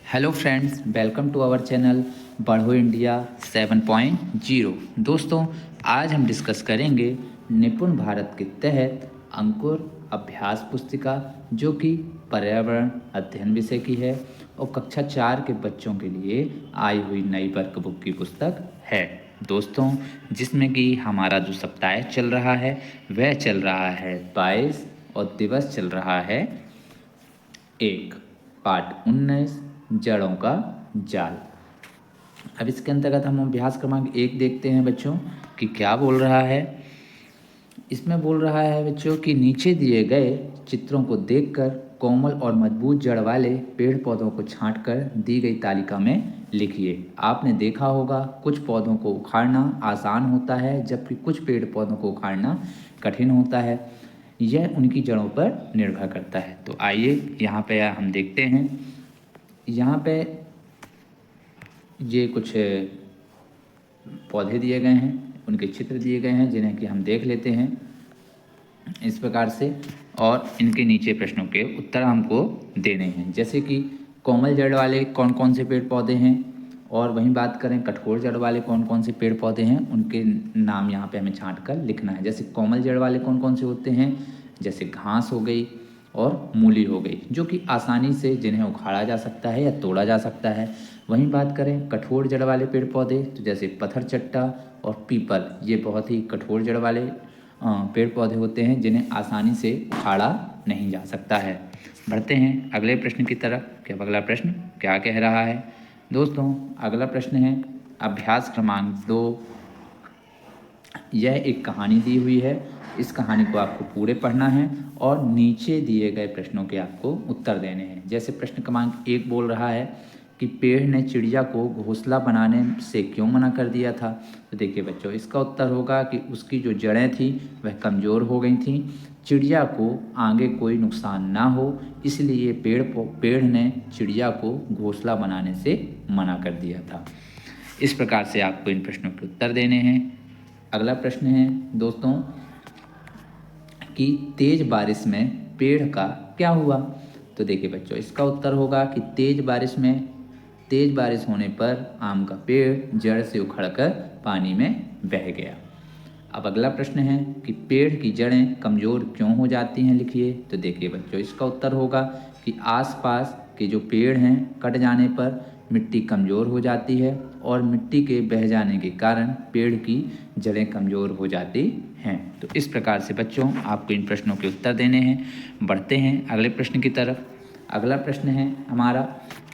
Hello friends, welcome to our channel बढ़ो India 7.0। दोस्तों, आज हम डिस्कस करेंगे निपुण भारत के तहत अंकुर अभ्यास पुस्तिका, जो कि पर्यावरण अध्ययन विषय की है और कक्षा 4 के बच्चों के लिए आई हुई नई वर्कबुक की पुस्तक है। दोस्तों, जिसमें कि हमारा जो सप्ताह चल रहा है वह चल रहा है 22 और दिवस चल रहा है 1, पाठ 19, जड़ों का जाल। अब इसके अंतर्गत हम अभ्यास क्रमांक 1 देखते हैं बच्चों कि क्या बोल रहा है। इसमें बोल रहा है बच्चों कि नीचे दिए गए चित्रों को देखकर कोमल और मजबूत जड़ वाले पेड़ पौधों को छांटकर दी गई तालिका में लिखिए। आपने देखा होगा कुछ पौधों को उखाड़ना आसान होता है, जबकि कुछ पेड़ पौधों को उखाड़ना कठिन होता है। यह उनकी जड़ों पर निर्भर करता है। तो आइए यहाँ पे हम देखते हैं। यहाँ पे ये कुछ पौधे दिए गए हैं, उनके चित्र दिए गए हैं, जिन्हें कि हम देख लेते हैं इस प्रकार से, और इनके नीचे प्रश्नों के उत्तर हमको देने हैं। जैसे कि कोमल जड़ वाले कौन कौन से पेड़ पौधे हैं, और वहीं बात करें कठोर जड़ वाले कौन कौन से पेड़ पौधे हैं, उनके नाम यहाँ पे हमें छांट कर लिखना है। जैसे कोमल जड़ वाले कौन कौन से होते हैं, जैसे घास हो गई और मूली हो गई, जो कि आसानी से जिन्हें उखाड़ा जा सकता है या तोड़ा जा सकता है। वहीं बात करें कठोर जड़ वाले पेड़ पौधे, तो जैसे पत्थर चट्टा और पीपल, ये बहुत ही कठोर जड़ वाले पेड़ पौधे होते हैं, जिन्हें आसानी से उखाड़ा नहीं जा सकता है। बढ़ते हैं अगले प्रश्न की तरफ कि अब अगला प्रश्न क्या कह रहा है। दोस्तों, अगला प्रश्न है अभ्यास क्रमांक 2। यह एक कहानी दी हुई है। इस कहानी को आपको पूरे पढ़ना है और नीचे दिए गए प्रश्नों के आपको उत्तर देने हैं। जैसे प्रश्न क्रमांक 1 बोल रहा है कि पेड़ ने चिड़िया को घोंसला बनाने से क्यों मना कर दिया था। तो देखिए बच्चों, इसका उत्तर होगा कि उसकी जो जड़ें थी वह कमज़ोर हो गई थीं। चिड़िया को आगे कोई नुकसान ना हो, इसलिए पेड़ ने चिड़िया को घोंसला बनाने से मना कर दिया था। इस प्रकार से आपको इन प्रश्नों के उत्तर देने हैं। अगला प्रश्न है दोस्तों कि तेज बारिश में पेड़ का क्या हुआ। तो देखिए बच्चों, इसका उत्तर होगा कि तेज बारिश होने पर आम का पेड़ जड़ से उखड़कर पानी में बह गया। अब अगला प्रश्न है कि पेड़ की जड़ें कमज़ोर क्यों हो जाती हैं, लिखिए। तो देखिए बच्चों, इसका उत्तर होगा कि आसपास के जो पेड़ हैं कट जाने पर मिट्टी कमज़ोर हो जाती है और मिट्टी के बह जाने के कारण पेड़ की जड़ें कमज़ोर हो जाती हैं। तो इस प्रकार से बच्चों आपको इन प्रश्नों के उत्तर देने हैं। बढ़ते हैं अगले प्रश्न की तरफ। अगला प्रश्न है हमारा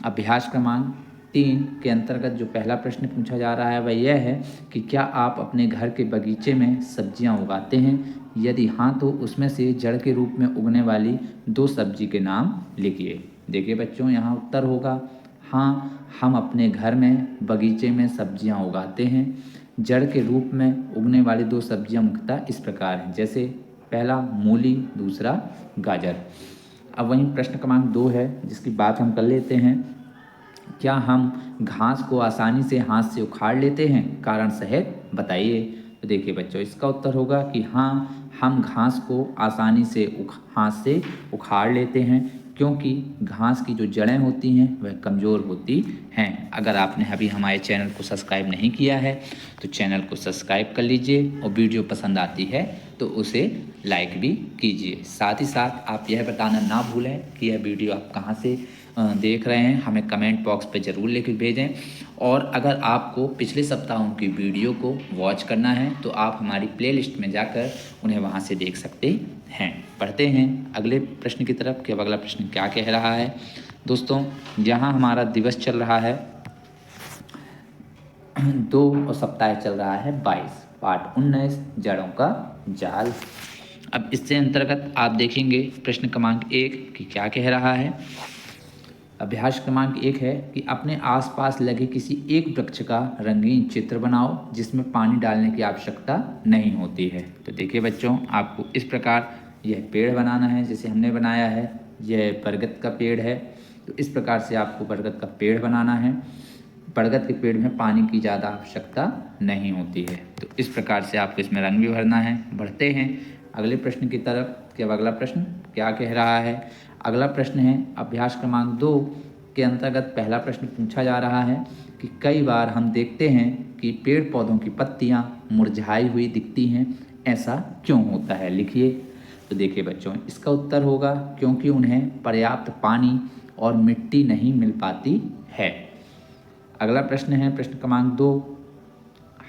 अभ्यास क्रमांक 3 के अंतर्गत जो पहला प्रश्न पूछा जा रहा है वह यह है कि क्या आप अपने घर के बगीचे में सब्जियां उगाते हैं? यदि हाँ, तो उसमें से जड़ के रूप में उगने वाली 2 सब्जी के नाम लिखिए। देखिए बच्चों, यहाँ उत्तर होगा हाँ, हम अपने घर में बगीचे में सब्जियां उगाते हैं। जड़ के रूप में उगने वाली 2 सब्जियां मुख्यतः इस प्रकार हैं, जैसे पहला मूली, दूसरा गाजर। अब वहीं प्रश्न क्रमांक 2 है, जिसकी बात हम कर लेते हैं। क्या हम घास को आसानी से हाथ से उखाड़ लेते हैं? कारण सहित बताइए। तो देखिए बच्चों, इसका उत्तर होगा कि हाँ, हम घास को आसानी से हाथ से उखाड़ लेते हैं, क्योंकि घास की जो जड़ें होती हैं वह कमज़ोर होती हैं। अगर आपने अभी हमारे चैनल को सब्सक्राइब नहीं किया है तो चैनल को सब्सक्राइब कर लीजिए, और वीडियो पसंद आती है तो उसे लाइक भी कीजिए। साथ ही साथ आप यह बताना ना भूलें कि यह वीडियो आप कहाँ से देख रहे हैं, हमें कमेंट बॉक्स पे ज़रूर लिख भेजें। और अगर आपको पिछले सप्ताहों की वीडियो को वॉच करना है तो आप हमारी प्लेलिस्ट में जाकर उन्हें वहां से देख सकते हैं। पढ़ते हैं अगले प्रश्न की तरफ कि अब अगला प्रश्न क्या कह रहा है। दोस्तों, यहाँ हमारा दिवस चल रहा है 2 और सप्ताह चल रहा है 22, पाठ 19, जड़ों का जाल। अब इससे अंतर्गत आप देखेंगे प्रश्न क्रमांक 1 कि क्या कह रहा है। अभ्यास क्रमांक 1 है कि अपने आसपास लगे किसी एक वृक्ष का रंगीन चित्र बनाओ जिसमें पानी डालने की आवश्यकता नहीं होती है। तो देखिए बच्चों, आपको इस प्रकार यह पेड़ बनाना है, जैसे हमने बनाया है यह बरगद का पेड़ है। तो इस प्रकार से आपको बरगद का पेड़ बनाना है। बरगद के पेड़ में पानी की ज़्यादा आवश्यकता नहीं होती है। तो इस प्रकार से आपको इसमें रंग भी भरना है। बढ़ते हैं अगले प्रश्न की तरफ कि अब अगला प्रश्न क्या कह रहा है। अगला प्रश्न है अभ्यास क्रमांक 2 के अंतर्गत पहला प्रश्न पूछा जा रहा है कि कई बार हम देखते हैं कि पेड़ पौधों की पत्तियां मुरझाई हुई दिखती हैं, ऐसा क्यों होता है, लिखिए। तो देखिए बच्चों, इसका उत्तर होगा क्योंकि उन्हें पर्याप्त पानी और मिट्टी नहीं मिल पाती है। अगला प्रश्न है प्रश्न क्रमांक 2,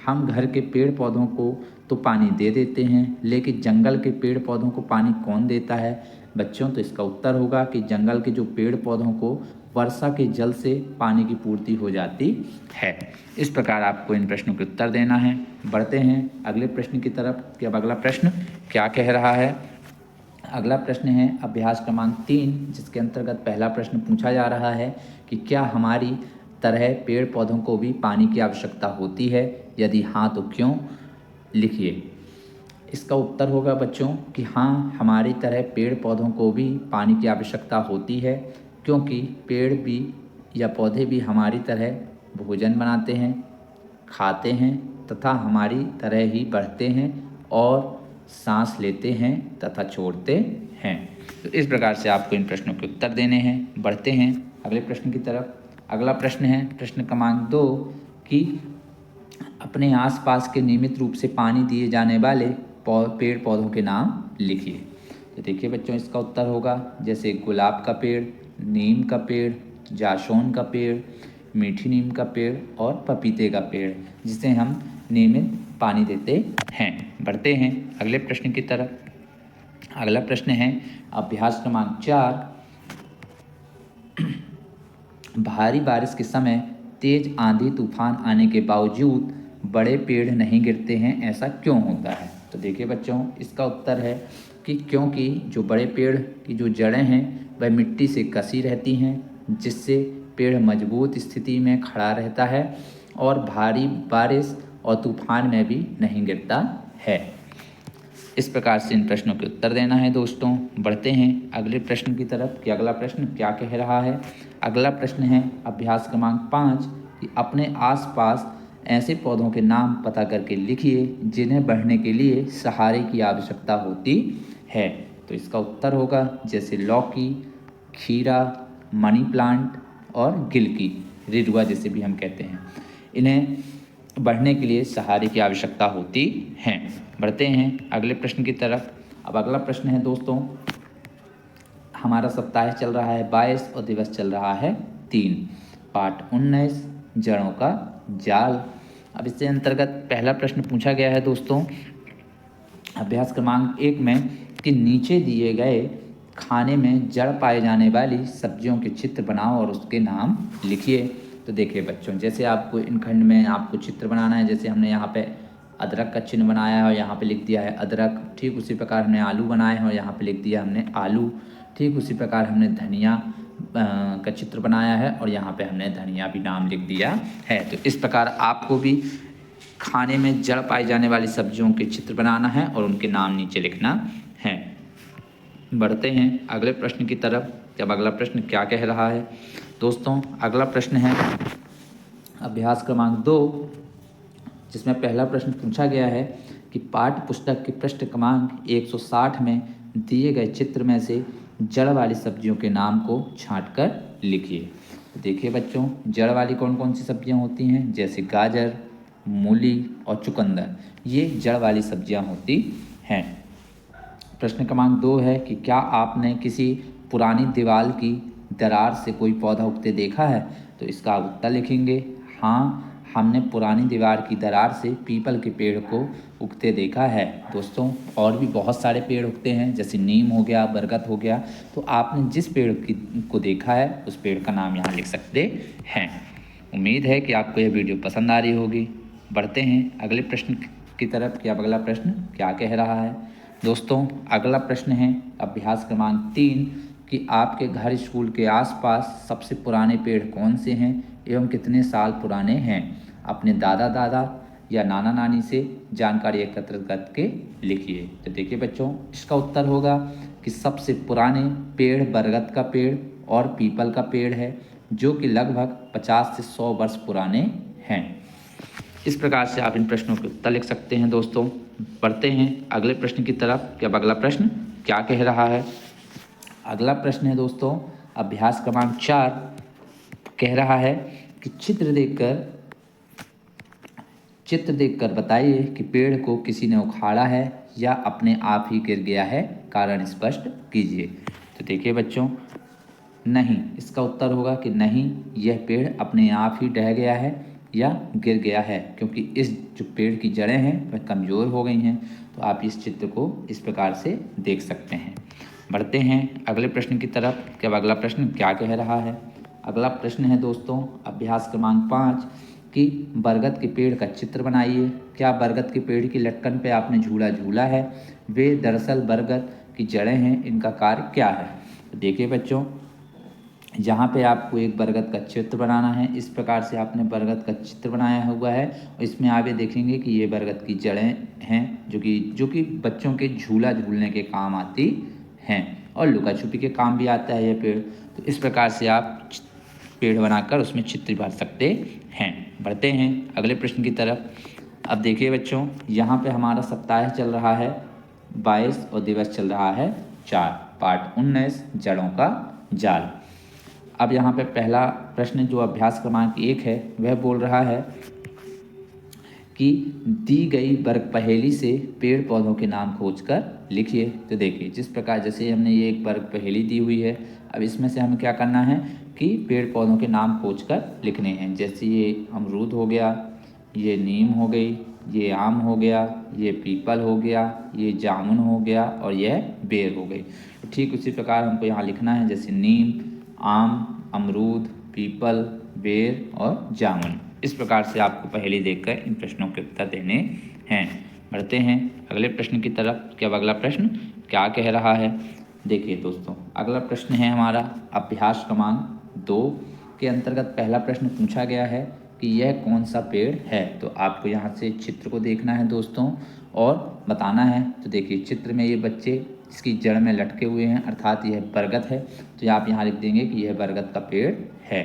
हम घर के पेड़ पौधों को तो पानी दे देते हैं, लेकिन जंगल के पेड़ पौधों को पानी कौन देता है बच्चों? तो इसका उत्तर होगा कि जंगल के जो पेड़ पौधों को वर्षा के जल से पानी की पूर्ति हो जाती है। इस प्रकार आपको इन प्रश्नों के उत्तर देना है। बढ़ते हैं अगले प्रश्न की तरफ कि अब अगला प्रश्न क्या कह रहा है। अगला प्रश्न है अभ्यास क्रमांक 3, जिसके अंतर्गत पहला प्रश्न पूछा जा रहा है कि क्या हमारी तरह पेड़ पौधों को भी पानी की आवश्यकता होती है, यदि हाँ तो क्यों, लिखिए। इसका उत्तर होगा बच्चों कि हाँ, हमारी तरह पेड़ पौधों को भी पानी की आवश्यकता होती है, क्योंकि पेड़ भी या पौधे भी हमारी तरह भोजन बनाते हैं, खाते हैं तथा हमारी तरह ही बढ़ते हैं और सांस लेते हैं तथा छोड़ते हैं। तो इस प्रकार से आपको इन प्रश्नों के उत्तर देने हैं। बढ़ते हैं अगले प्रश्न की तरफ। अगला प्रश्न है प्रश्न क्रमांक 2 कि अपने आसपास के नियमित रूप से पानी दिए जाने वाले पेड़ पौधों के नाम लिखिए। तो देखिए बच्चों, इसका उत्तर होगा जैसे गुलाब का पेड़, नीम का पेड़, जाशोन का पेड़, मीठी नीम का पेड़ और पपीते का पेड़, जिसे हम नियमित पानी देते हैं। बढ़ते हैं अगले प्रश्न की तरफ। अगला प्रश्न है अभ्यास क्रमांक 4, भारी बारिश के समय तेज आंधी तूफान आने के बावजूद बड़े पेड़ नहीं गिरते हैं, ऐसा क्यों होता है? तो देखिए बच्चों, इसका उत्तर है कि क्योंकि जो बड़े पेड़ की जो जड़ें हैं वह मिट्टी से कसी रहती हैं, जिससे पेड़ मजबूत स्थिति में खड़ा रहता है और भारी बारिश और तूफान में भी नहीं गिरता है। इस प्रकार से इन प्रश्नों के उत्तर देना है दोस्तों। बढ़ते हैं अगले प्रश्न की तरफ कि अगला प्रश्न क्या कह रहा है। अगला प्रश्न है अभ्यास क्रमांक 5 कि अपने आसपास ऐसे पौधों के नाम पता करके लिखिए जिन्हें बढ़ने के लिए सहारे की आवश्यकता होती है। तो इसका उत्तर होगा जैसे लौकी, खीरा, मनी प्लांट और गिलकी, रिडुआ जिसे भी हम कहते हैं। इन्हें बढ़ने के लिए सहारे की आवश्यकता होती है। बढ़ते हैं अगले प्रश्न की तरफ। अब अगला प्रश्न है दोस्तों, हमारा सप्ताह चल रहा है 22 और दिवस चल रहा है 3, पाठ 19 जड़ों का जाल। अब इससे अंतर्गत पहला प्रश्न पूछा गया है दोस्तों अभ्यास क्रमांक 1 में कि नीचे दिए गए खाने में जड़ पाए जाने वाली सब्जियों के चित्र बनाओ और उसके नाम लिखिए। तो देखिए बच्चों, जैसे आपको इन खंड में आपको चित्र बनाना है, जैसे हमने यहाँ पे अदरक का चिन्ह बनाया है और यहाँ पे लिख दिया है अदरक, ठीक उसी प्रकार हमने आलू बनाए हैं और यहाँ पे लिख दिया हमने आलू, ठीक उसी प्रकार हमने धनिया का चित्र बनाया है और यहाँ पे हमने धनिया भी नाम लिख दिया है। तो इस प्रकार आपको भी खाने में जड़ पाई जाने वाली सब्जियों के चित्र बनाना है और उनके नाम नीचे लिखना है। बढ़ते हैं अगले प्रश्न की तरफ। जब अगला प्रश्न क्या कह रहा है दोस्तों, अगला प्रश्न है अभ्यास क्रमांक 2, जिसमें पहला प्रश्न पूछा गया है कि पाठ्य पुस्तक के पृष्ठ क्रमांक 160 में दिए गए चित्र में से जड़ वाली सब्जियों के नाम को छांटकर लिखिए। तो देखिए बच्चों, जड़ वाली कौन कौन सी सब्जियां होती हैं, जैसे गाजर, मूली और चुकंदर, ये जड़ वाली सब्जियां होती हैं। प्रश्न क्रमांक 2 है कि क्या आपने किसी पुरानी दीवार की दरार से कोई पौधा उगते देखा है? तो इसका उत्तर लिखेंगे हाँ, हमने पुरानी दीवार की दरार से पीपल के पेड़ को उगते देखा है दोस्तों। और भी बहुत सारे पेड़ उगते हैं, जैसे नीम हो गया, बरगद हो गया। तो आपने जिस पेड़ को देखा है उस पेड़ का नाम यहाँ लिख सकते हैं। उम्मीद है कि आपको यह वीडियो पसंद आ रही होगी। बढ़ते हैं अगले प्रश्न की तरफ कि अब अगला प्रश्न क्या कह रहा है दोस्तों। अगला प्रश्न है अभ्यास क्रमांक 3 कि आपके घर स्कूल के आसपास सबसे पुराने पेड़ कौन से हैं एवं कितने साल पुराने हैं। अपने दादा दादा या नाना नानी से जानकारी एकत्रित करके लिखिए। तो देखिए बच्चों, इसका उत्तर होगा कि सबसे पुराने पेड़ बरगद का पेड़ और पीपल का पेड़ है, जो कि लगभग 50 से 100 वर्ष पुराने हैं। इस प्रकार से आप इन प्रश्नों के उत्तर लिख सकते हैं दोस्तों। बढ़ते हैं अगले प्रश्न की तरफ कि अब अगला प्रश्न क्या कह रहा है। अगला प्रश्न है दोस्तों अभ्यास क्रमांक 4 कह रहा है कि चित्र देखकर बताइए कि पेड़ को किसी ने उखाड़ा है या अपने आप ही गिर गया है, कारण स्पष्ट कीजिए। तो देखिए बच्चों, नहीं, इसका उत्तर होगा कि नहीं, यह पेड़ अपने आप ही ढह गया है या गिर गया है, क्योंकि इस जो पेड़ की जड़ें हैं वह कमज़ोर हो गई हैं। तो आप इस चित्र को इस प्रकार से देख सकते हैं। बढ़ते हैं अगले प्रश्न की तरफ कि अब अगला प्रश्न क्या कह रहा है। अगला प्रश्न है दोस्तों अभ्यास क्रमांक 5 कि बरगद के पेड़ का चित्र बनाइए। क्या बरगद के पेड़ की लटकन पे आपने झूला झूला है? वे दरअसल बरगद की जड़ें हैं, इनका कार्य क्या है? तो देखिए बच्चों, यहाँ पे आपको एक बरगद का चित्र बनाना है। इस प्रकार से आपने बरगद का चित्र बनाया हुआ है और इसमें आप ये देखेंगे कि ये बरगद की जड़ें हैं जो कि बच्चों के झूला झूलने के काम आती हैं और लुका छुपी के काम भी आता है ये पेड़। तो इस प्रकार से आप पेड़ बनाकर उसमें चित्र भर सकते हैं। बढ़ते हैं अगले प्रश्न की तरफ। अब देखिए बच्चों, यहाँ पे हमारा सप्ताह चल रहा है 22 और दिवस चल रहा है 4, पाठ 19 जड़ों का जाल। अब यहाँ पे पहला प्रश्न जो अभ्यास क्रमांक 1 है वह बोल रहा है कि दी गई वर्ग पहेली से पेड़ पौधों के नाम खोजकर लिखिए। तो देखिए, जिस प्रकार जैसे हमने ये एक वर्ग पहेली दी हुई है, अब इसमें से हमें क्या करना है कि पेड़ पौधों के नाम खोजकर लिखने हैं। जैसे ये अमरूद हो गया, ये नीम हो गई, ये आम हो गया, ये पीपल हो गया, ये जामुन हो गया और यह बेर हो गई। तो ठीक उसी प्रकार हमको यहाँ लिखना है, जैसे नीम, आम, अमरूद, पीपल, बेर और जामुन। इस प्रकार से आपको पहेली देखकर इन प्रश्नों के उत्तर देने हैं। बढ़ते हैं अगले प्रश्न की तरफ कि अब अगला प्रश्न क्या कह रहा है। देखिए दोस्तों, अगला प्रश्न है हमारा अभ्यास क्रमांक 2 के अंतर्गत पहला प्रश्न पूछा गया है कि यह कौन सा पेड़ है। तो आपको यहाँ से चित्र को देखना है दोस्तों और बताना है। तो देखिए, चित्र में ये बच्चे इसकी जड़ में लटके हुए हैं, अर्थात यह बरगद है। तो आप यहाँ लिख देंगे कि यह बरगद का पेड़ है।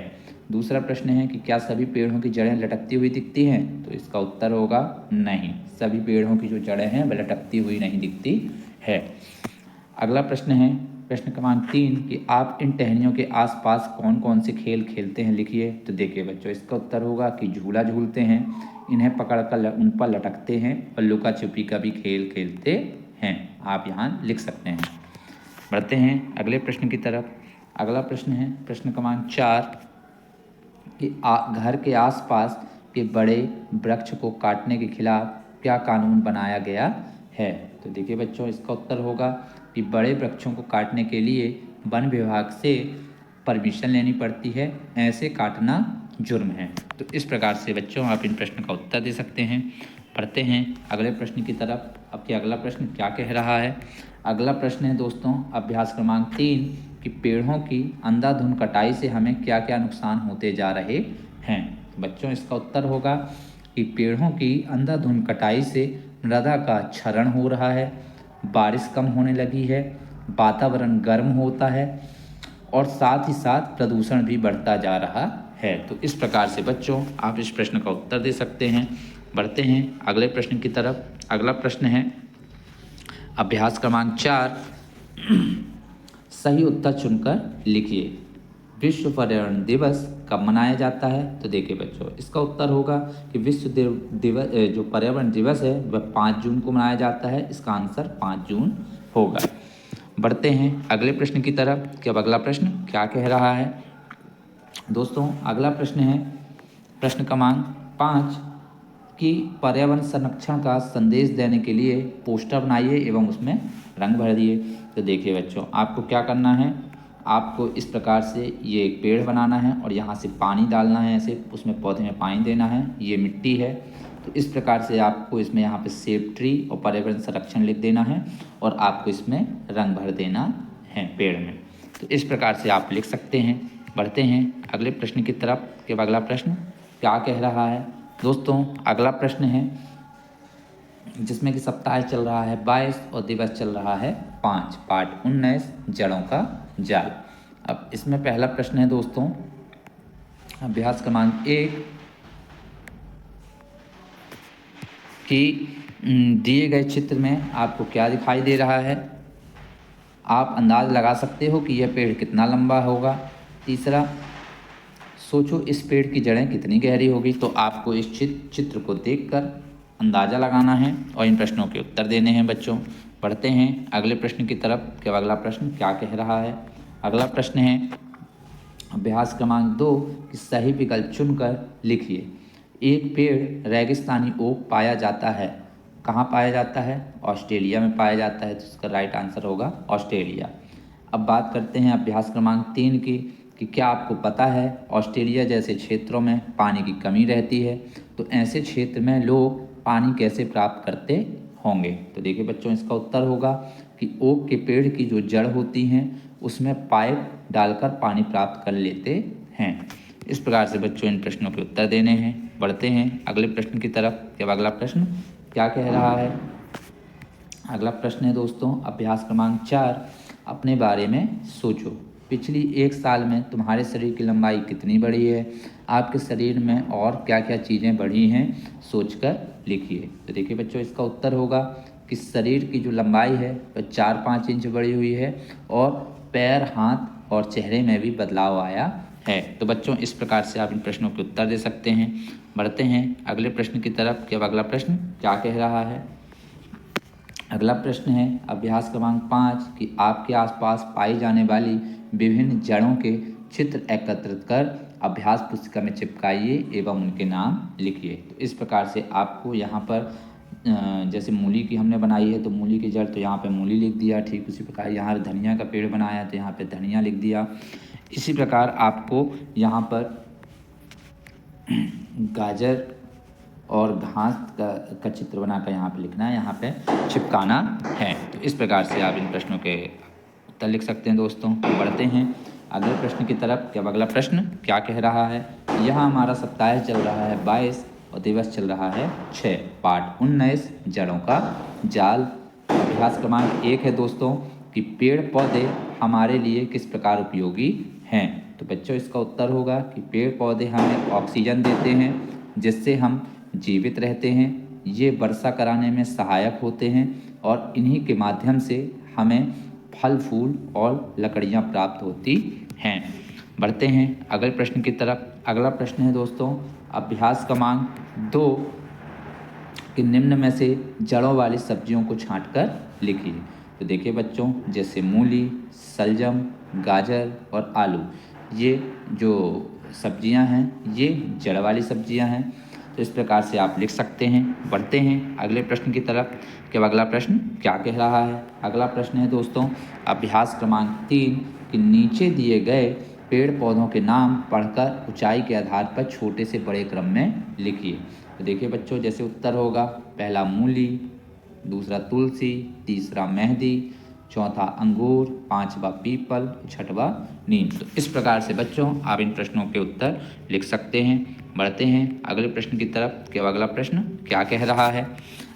दूसरा प्रश्न है कि क्या सभी पेड़ों की जड़ें लटकती हुई दिखती हैं। तो इसका उत्तर होगा नहीं, सभी पेड़ों की जो जड़ें हैं वह लटकती हुई नहीं दिखती है। अगला प्रश्न है प्रश्न क्रमांक 3 कि आप इन टहनियों के आसपास कौन कौन से खेल खेलते हैं, लिखिए। तो देखिए बच्चों, इसका उत्तर होगा कि झूला झूलते हैं, इन्हें पकड़कर उन पर लटकते हैं और लुका छिपी का भी खेल खेलते हैं। आप यहाँ लिख सकते हैं। बढ़ते हैं अगले प्रश्न की तरफ। अगला प्रश्न है प्रश्न क्रमांक 4 कि घर के आसपास के बड़े वृक्ष को काटने के खिलाफ क्या कानून बनाया गया है। तो देखिए बच्चों, इसका उत्तर होगा कि बड़े वृक्षों को काटने के लिए वन विभाग से परमिशन लेनी पड़ती है, ऐसे काटना जुर्म है। तो इस प्रकार से बच्चों आप इन प्रश्न का उत्तर दे सकते हैं। पढ़ते हैं अगले प्रश्न की तरफ। अब कि अगला प्रश्न क्या कह रहा है। अगला प्रश्न है दोस्तों अभ्यास क्रमांक 3 कि पेड़ों की अंधाधुंध कटाई से हमें क्या क्या नुकसान होते जा रहे हैं। बच्चों, इसका उत्तर होगा कि पेड़ों की अंधाधुंध कटाई से मृदा का क्षरण हो रहा है, बारिश कम होने लगी है, वातावरण गर्म होता है और साथ ही साथ प्रदूषण भी बढ़ता जा रहा है। तो इस प्रकार से बच्चों आप इस प्रश्न का उत्तर दे सकते हैं। बढ़ते हैं अगले प्रश्न की तरफ। अगला प्रश्न है अभ्यास क्रमांक 4 सही उत्तर चुनकर लिखिए। विश्व पर्यावरण दिवस कब मनाया जाता है। तो देखिए बच्चों, इसका उत्तर होगा कि विश्व दिवस जो पर्यावरण दिवस है वह 5 जून को मनाया जाता है। इसका आंसर 5 जून होगा। बढ़ते हैं अगले प्रश्न की तरफ कि अब अगला प्रश्न क्या कह रहा है। दोस्तों, अगला प्रश्न है प्रश्न क्रमांक 5 कि पर्यावरण संरक्षण का संदेश देने के लिए पोस्टर बनाइए एवं उसमें रंग भर दिए। तो देखिए बच्चों, आपको क्या करना है, आपको इस प्रकार से ये एक पेड़ बनाना है और यहाँ से पानी डालना है, ऐसे उसमें पौधे में पानी देना है। ये मिट्टी है, तो इस प्रकार से आपको इसमें यहाँ पे सेव ट्री और पर्यावरण संरक्षण लिख देना है और आपको इसमें रंग भर देना है पेड़ में। तो इस प्रकार से आप लिख सकते हैं। बढ़ते हैं अगले प्रश्न की तरफ कि अगला प्रश्न क्या कह रहा है। दोस्तों, अगला प्रश्न है जिसमें कि सप्ताह चल रहा है 22 और दिवस चल रहा है 5, पाठ 19 जड़ों का जाल। अब इसमें पहला प्रश्न है दोस्तों अभ्यास क्रमांक 1 कि दिए गए चित्र में आपको क्या दिखाई दे रहा है। आप अंदाज लगा सकते हो कि यह पेड़ कितना लंबा होगा। तीसरा, सोचो इस पेड़ की जड़ें कितनी गहरी होगी। तो आपको इस चित्र को देखकर अंदाज़ा लगाना है और इन प्रश्नों के उत्तर देने हैं बच्चों। पढ़ते हैं अगले प्रश्न की तरफ कि अगला प्रश्न क्या कह रहा है। अगला प्रश्न है अभ्यास क्रमांक 2 कि सही विकल्प चुनकर लिखिए। एक पेड़ रेगिस्तानी ओक पाया जाता है। कहाँ पाया जाता है? ऑस्ट्रेलिया में पाया जाता है। तो इसका राइट आंसर होगा ऑस्ट्रेलिया। अब बात करते हैं अभ्यास क्रमांक 3 की कि क्या आपको पता है ऑस्ट्रेलिया जैसे क्षेत्रों में पानी की कमी रहती है, तो ऐसे क्षेत्र में लोग पानी कैसे प्राप्त करते होंगे। तो देखिए बच्चों, इसका उत्तर होगा कि ओक के पेड़ की जो जड़ होती हैं उसमें पाइप डालकर पानी प्राप्त कर लेते हैं। इस प्रकार से बच्चों इन प्रश्नों के उत्तर देने हैं। बढ़ते हैं अगले प्रश्न की तरफ। जब अगला प्रश्न क्या कह रहा है। अगला प्रश्न है दोस्तों अभ्यास क्रमांक 4 अपने बारे में सोचो। पिछली 1 साल में तुम्हारे शरीर की लंबाई कितनी बढ़ी है, आपके शरीर में और क्या क्या चीज़ें बढ़ी हैं, सोचकर लिखिए। तो देखिए बच्चों, इसका उत्तर होगा कि शरीर की जो लंबाई है वह 4-5 इंच बढ़ी हुई है और पैर, हाथ और चेहरे में भी बदलाव आया है। तो बच्चों इस प्रकार से आप इन प्रश्नों के उत्तर दे सकते हैं। बढ़ते हैं अगले प्रश्न की तरफ कि अब अगला प्रश्न क्या कह रहा है। अगला प्रश्न है अभ्यास क्रमांक 5 कि आपके आसपास पाई जाने वाली विभिन्न जड़ों के चित्र एकत्रित कर अभ्यास पुस्तिका में चिपकाइए एवं उनके नाम लिखिए। तो इस प्रकार से आपको यहाँ पर जैसे मूली की हमने बनाई है तो मूली की जड़, तो यहाँ पे मूली लिख दिया। ठीक उसी प्रकार यहाँ पे धनिया का पेड़ बनाया तो यहाँ पे धनिया लिख दिया। इसी प्रकार आपको यहाँ पर गाजर और घास का चित्र बनाकर यहाँ पे लिखना है, यहाँ पे चिपकाना है। तो इस प्रकार से आप इन प्रश्नों के उत्तर लिख सकते हैं दोस्तों। बढ़ते हैं अगले प्रश्न की तरफ कि अब अगला प्रश्न क्या कह रहा है। यहाँ हमारा सप्ताह चल रहा है 22 और दिवस चल रहा है 6। पाठ 19 जड़ों का जाल। अभ्यास क्रमांक 1 है दोस्तों कि पेड़ पौधे हमारे लिए किस प्रकार उपयोगी हैं। तो बच्चों इसका उत्तर होगा कि पेड़ पौधे हमें ऑक्सीजन देते हैं जिससे हम जीवित रहते हैं। ये वर्षा कराने में सहायक होते हैं और इन्हीं के माध्यम से हमें फल फूल और लकड़ियाँ प्राप्त होती हैं। बढ़ते हैं अगले प्रश्न की तरफ। अगला प्रश्न है दोस्तों अभ्यास क्रमांक 2 कि निम्न में से जड़ों वाली सब्जियों को छांटकर लिखिए। तो देखिए बच्चों, जैसे मूली, सलजम, गाजर और आलू, ये जो सब्जियां हैं ये जड़ वाली सब्जियां हैं। तो इस प्रकार से आप लिख सकते हैं। बढ़ते हैं अगले प्रश्न की तरफ कि अगला प्रश्न क्या कह रहा है। अगला प्रश्न है दोस्तों अभ्यास क्रमांक 3 कि नीचे दिए गए पेड़ पौधों के नाम पढ़कर ऊंचाई के आधार पर छोटे से बड़े क्रम में लिखिए। तो देखिए बच्चों, जैसे उत्तर होगा पहला मूली, दूसरा तुलसी, तीसरा मेहंदी, चौथा अंगूर, पांचवा पीपल, छठवा नीम। तो इस प्रकार से बच्चों आप इन प्रश्नों के उत्तर लिख सकते हैं। बढ़ते हैं अगले प्रश्न की तरफ कि अगला प्रश्न क्या कह रहा है।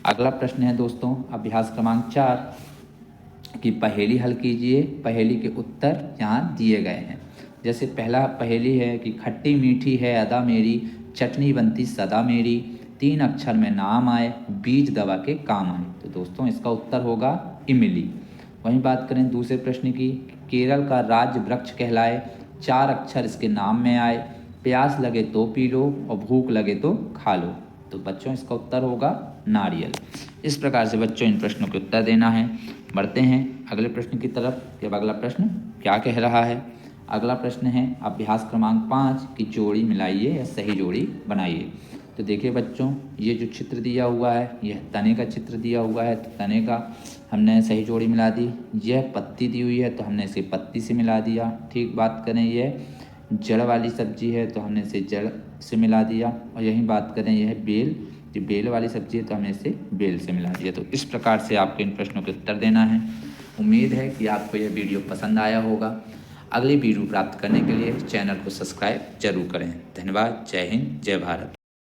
अगला प्रश्न है दोस्तों अभ्यास क्रमांक 4 कि पहेली हल कीजिए। पहेली के उत्तर यहाँ दिए गए हैं। जैसे पहला पहेली है कि खट्टी मीठी है अदा मेरी, चटनी बनती सदा मेरी, 3 अक्षर में नाम आए, बीज दवा के काम आए। तो दोस्तों इसका उत्तर होगा इमली। वहीं बात करें दूसरे प्रश्न की, केरल का राज्य वृक्ष कहलाए, 4 अक्षर इसके नाम में आए, प्यास लगे तो पी लो और भूख लगे तो खा लो। तो बच्चों इसका उत्तर होगा नारियल। इस प्रकार से बच्चों इन प्रश्नों के उत्तर देना है। बढ़ते हैं अगले प्रश्न की तरफ कि अब अगला प्रश्न क्या कह रहा है। अगला प्रश्न है अभ्यास क्रमांक 5 की जोड़ी मिलाइए या सही जोड़ी बनाइए। तो देखिए बच्चों, ये जो चित्र दिया हुआ है यह तने का चित्र दिया हुआ है, तो तने का हमने सही जोड़ी मिला दी। यह पत्ती दी हुई है तो हमने इसे पत्ती से मिला दिया। ठीक बात करें यह जड़ वाली सब्जी है तो हमने इसे जड़ से मिला दिया, और यही बात करें यह बेल, जो बेल वाली सब्जी है तो हमने इसे बेल से मिला दिया। तो इस प्रकार से आपको इन प्रश्नों के उत्तर देना है। उम्मीद है कि आपको यह वीडियो पसंद आया होगा। अगली वीडियो प्राप्त करने के लिए चैनल को सब्सक्राइब जरूर करें। धन्यवाद। जय हिंद, जय भारत।